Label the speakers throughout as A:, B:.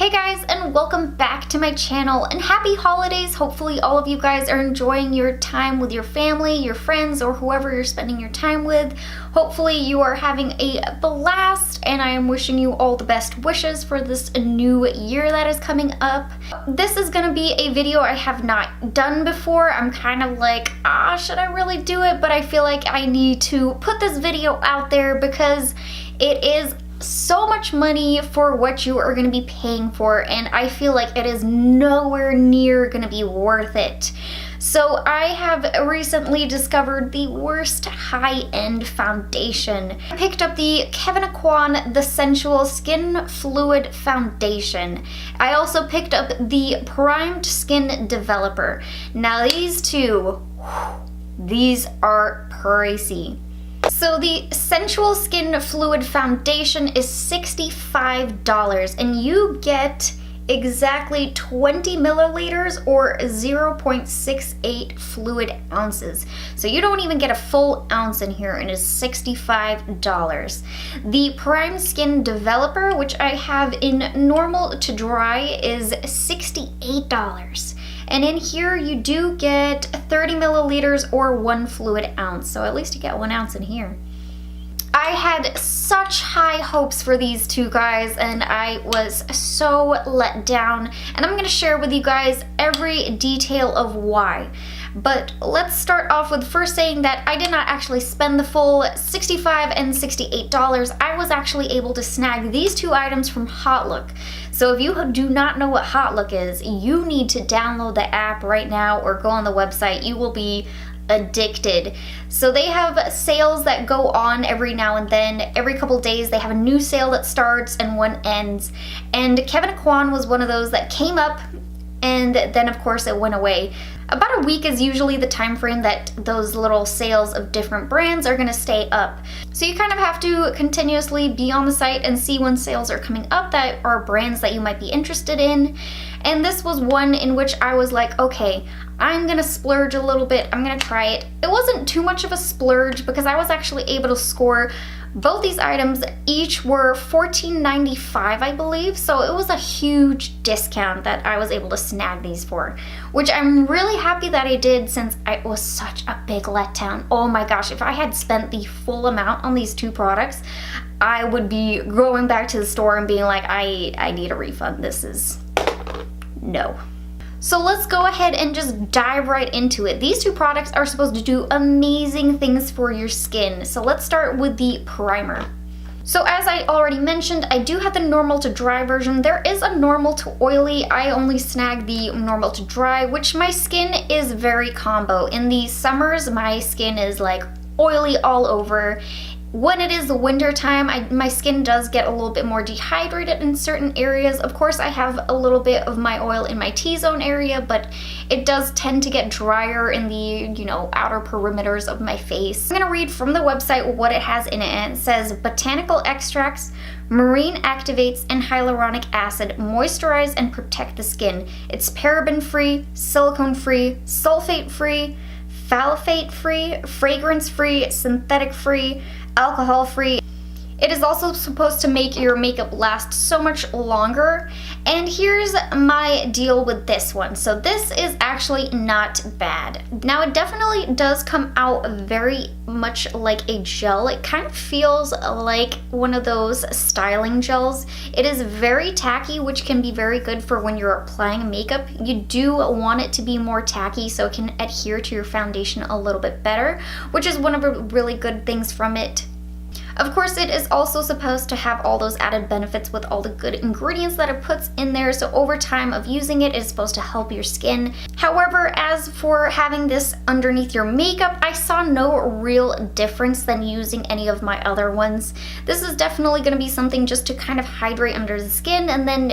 A: Hey guys, and welcome back to my channel, and happy holidays. Hopefully all of you guys are enjoying your time with your family, your friends, or whoever you're spending your time with. Hopefully you are having a blast, and I am wishing you all the best wishes for this new year that is coming up. This is gonna be a video I have not done before. I'm kind of like, should I really do it? But I feel like I need to put this video out there because it is so much money for what you are going to be paying for, and I feel like it is nowhere near going to be worth it. So I have recently discovered the worst high-end foundation. I picked up the Kevyn Aucoin The Sensual Skin Fluid Foundation. I also picked up the Primed Skin Developer. Now these two, these are pricey. So the Sensual Skin Fluid Foundation is $65, and you get exactly 20 milliliters or 0.68 fluid ounces. So you don't even get a full ounce in here, and it's $65. The Prime Skin Developer, which I have in normal to dry, is $68. And in here you do get 30 milliliters or 1 fluid ounce. So at least you get 1 ounce in here. I had such high hopes for these two guys, and I was so let down. And I'm gonna share with you guys every detail of why. But let's start off with first saying that I did not actually spend the full $65 and $68. I was actually able to snag these two items from Hotlook. So if you do not know what Hotlook is, you need to download the app right now or go on the website. You will be addicted. So they have sales that go on every now and then. Every couple days they have a new sale that starts and one ends. And Kevyn Aucoin was one of those that came up, and then of course it went away. About a week is usually the time frame that those little sales of different brands are gonna stay up. So you kind of have to continuously be on the site and see when sales are coming up that are brands that you might be interested in. And this was one in which I was like, okay, I'm gonna splurge a little bit, I'm gonna try it. It wasn't too much of a splurge because I was actually able to score both these items. Each were $14.95, I believe, so it was a huge discount that I was able to snag these for, which I'm really happy that I did since it was such a big letdown. Oh my gosh, if I had spent the full amount on these two products, I would be going back to the store and being like, I need a refund. This is no. So let's go ahead and just dive right into it. These two products are supposed to do amazing things for your skin. So let's start with the primer. So as I already mentioned, I do have the normal to dry version. There is a normal to oily. I only snagged the normal to dry, which my skin is very combo. In the summers, my skin is like oily all over. When it is the winter time, my skin does get a little bit more dehydrated in certain areas. Of course, I have a little bit of my oil in my T-zone area, but it does tend to get drier in the, outer perimeters of my face. I'm gonna read from the website what it has in it, and it says botanical extracts, marine activates, and hyaluronic acid moisturize and protect the skin. It's paraben-free, silicone-free, sulfate-free, phthalate-free, fragrance-free, synthetic-free, alcohol-free. It is also supposed to make your makeup last so much longer. And here's my deal with this one. So this is actually not bad. Now it definitely does come out very much like a gel. It kind of feels like one of those styling gels. It is very tacky, which can be very good for when you're applying makeup. You do want it to be more tacky so it can adhere to your foundation a little bit better, which is one of the really good things from it. Of course, it is also supposed to have all those added benefits with all the good ingredients that it puts in there, so over time of using it, it's supposed to help your skin. However, as for having this underneath your makeup, I saw no real difference than using any of my other ones. This is definitely going to be something just to kind of hydrate under the skin and then,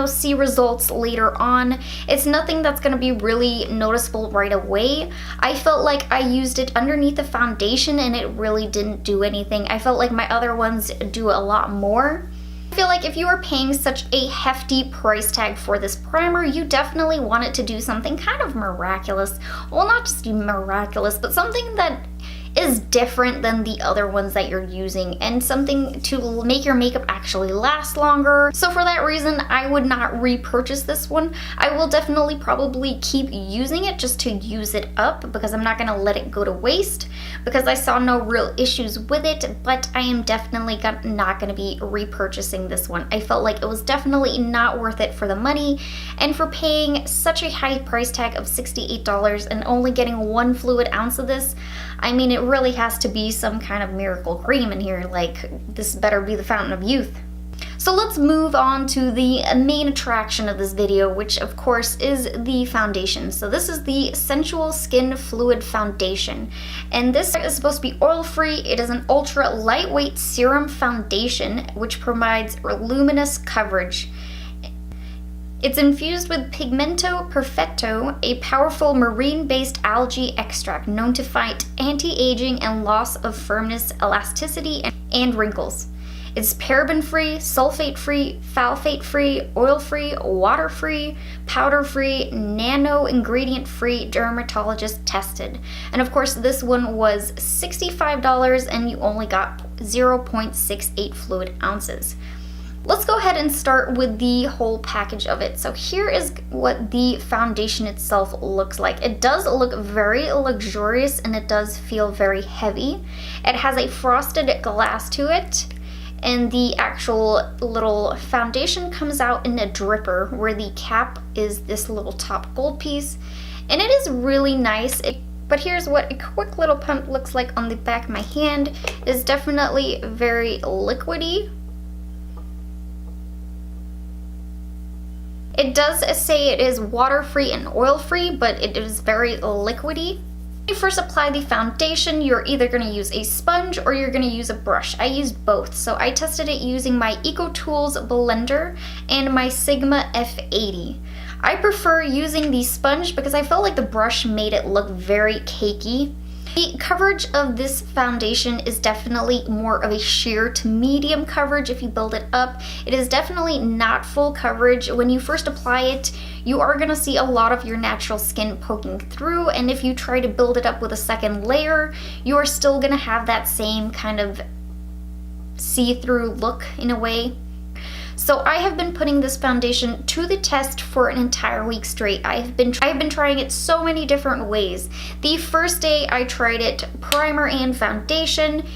A: see results later on. It's nothing that's going to be really noticeable right away. I felt like I used it underneath the foundation and it really didn't do anything. I felt like my other ones do a lot more. I feel like if you are paying such a hefty price tag for this primer, you definitely want it to do something kind of miraculous. Well, not just miraculous, but something that is different than the other ones that you're using, and something to make your makeup actually last longer. So for that reason, I would not repurchase this one. I will definitely probably keep using it just to use it up, because I'm not gonna let it go to waste, because I saw no real issues with it. But I am definitely not gonna be repurchasing this one. I felt like it was definitely not worth it for the money, and for paying such a high price tag of $68 and only getting 1 fluid ounce of this. I mean, it really has to be some kind of miracle cream in here. Like, this better be the fountain of youth. So let's move on to the main attraction of this video, which of course is the foundation. So this is the Sensual Skin Fluid Foundation, and this is supposed to be oil-free. It is an ultra lightweight serum foundation which provides luminous coverage. It's infused with Pigmento Perfetto, a powerful marine-based algae extract known to fight anti-aging and loss of firmness, elasticity, and wrinkles. It's paraben-free, sulfate-free, phthalate-free, oil-free, water-free, powder-free, nano-ingredient-free, dermatologist tested. And of course, this one was $65 and you only got 0.68 fluid ounces. Let's go ahead and start with the whole package of it. So here is what the foundation itself looks like. It does look very luxurious and it does feel very heavy. It has a frosted glass to it, and the actual little foundation comes out in a dripper where the cap is this little top gold piece, and it is really nice. But here's what a quick little pump looks like on the back of my hand. It is definitely very liquidy. It does say it is water-free and oil-free, but it is very liquidy. When you first apply the foundation, you're either going to use a sponge or you're going to use a brush. I used both, so I tested it using my EcoTools blender and my Sigma F80. I prefer using the sponge because I felt like the brush made it look very cakey. The coverage of this foundation is definitely more of a sheer to medium coverage if you build it up. It is definitely not full coverage. When you first apply it, you are going to see a lot of your natural skin poking through, and if you try to build it up with a second layer, you are still going to have that same kind of see-through look in a way. So I have been putting this foundation to the test for an entire week straight. I've been trying it so many different ways. The first day I tried it primer and foundation,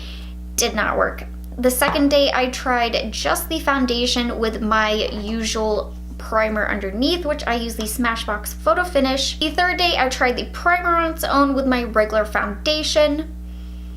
A: did not work. The second day I tried just the foundation with my usual primer underneath, which I use the Smashbox Photo Finish. The third day I tried the primer on its own with my regular foundation.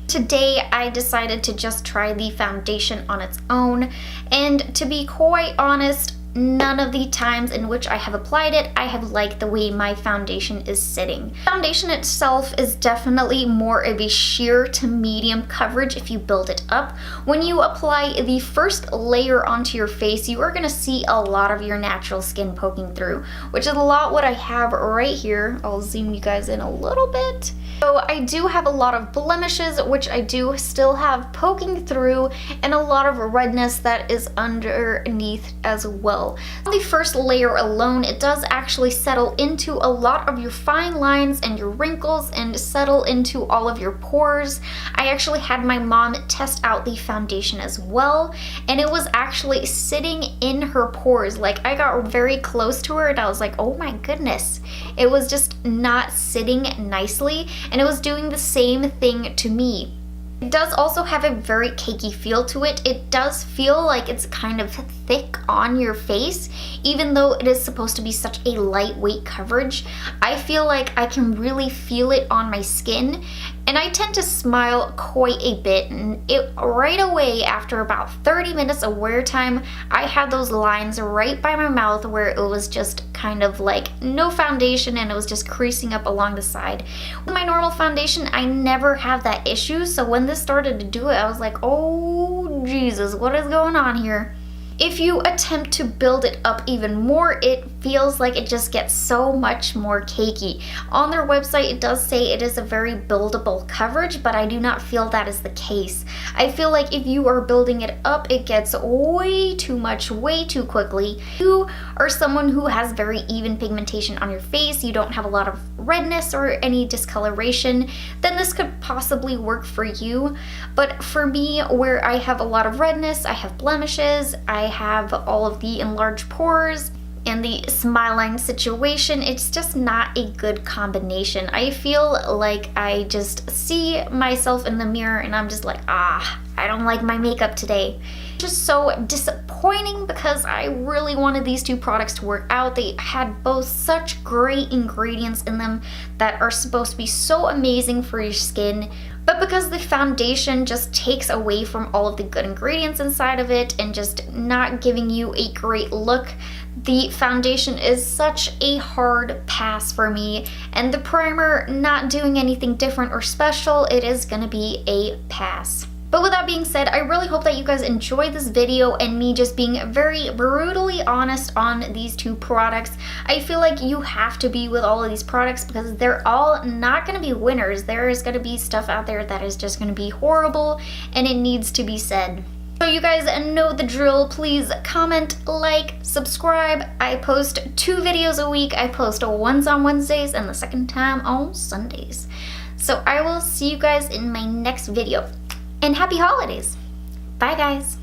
A: Today I decided to just try the foundation on its own, and to be quite honest, none of the times in which I have applied it, I have liked the way my foundation is sitting. The foundation itself is definitely more of a sheer to medium coverage if you build it up. When you apply the first layer onto your face, you are going to see a lot of your natural skin poking through, which is a lot what I have right here. I'll zoom you guys in a little bit. So I do have a lot of blemishes, which I do still have poking through, and a lot of redness that is underneath as well. On the first layer alone, it does actually settle into a lot of your fine lines and your wrinkles and settle into all of your pores. I actually had my mom test out the foundation as well, and it was actually sitting in her pores. Like, I got very close to her and I was like, oh my goodness. It was just not sitting nicely, and it was doing the same thing to me. It does also have a very cakey feel to it. It does feel like it's kind of thick on your face, even though it is supposed to be such a lightweight coverage. I feel like I can really feel it on my skin, and I tend to smile quite a bit, and it right away after about 30 minutes of wear time, I had those lines right by my mouth where it was just kind of like no foundation and it was just creasing up along the side. With my normal foundation, I never have that issue, so when this started to do it, I was like, oh Jesus, what is going on here? If you attempt to build it up even more, it feels like it just gets so much more cakey. On their website, it does say it is a very buildable coverage, but I do not feel that is the case. I feel like if you are building it up, it gets way too much, way too quickly. You are someone who has very even pigmentation on your face, you don't have a lot of redness or any discoloration, then this could possibly work for you. But for me, where I have a lot of redness, I have blemishes, I have all of the enlarged pores, and the smile line situation, it's just not a good combination. I feel like I just see myself in the mirror and I'm just like, I don't like my makeup today. Just so disappointing because I really wanted these two products to work out. They had both such great ingredients in them that are supposed to be so amazing for your skin, but because the foundation just takes away from all of the good ingredients inside of it and just not giving you a great look, the foundation is such a hard pass for me, and the primer not doing anything different or special, it is gonna be a pass. But with that being said, I really hope that you guys enjoyed this video and me just being very brutally honest on these two products. I feel like you have to be with all of these products because they're all not going to be winners. There is going to be stuff out there that is just going to be horrible, and it needs to be said. So you guys know the drill. Please comment, like, subscribe. I post 2 videos a week. I post once on Wednesdays and the second time on Sundays. So I will see you guys in my next video. And happy holidays. Bye guys.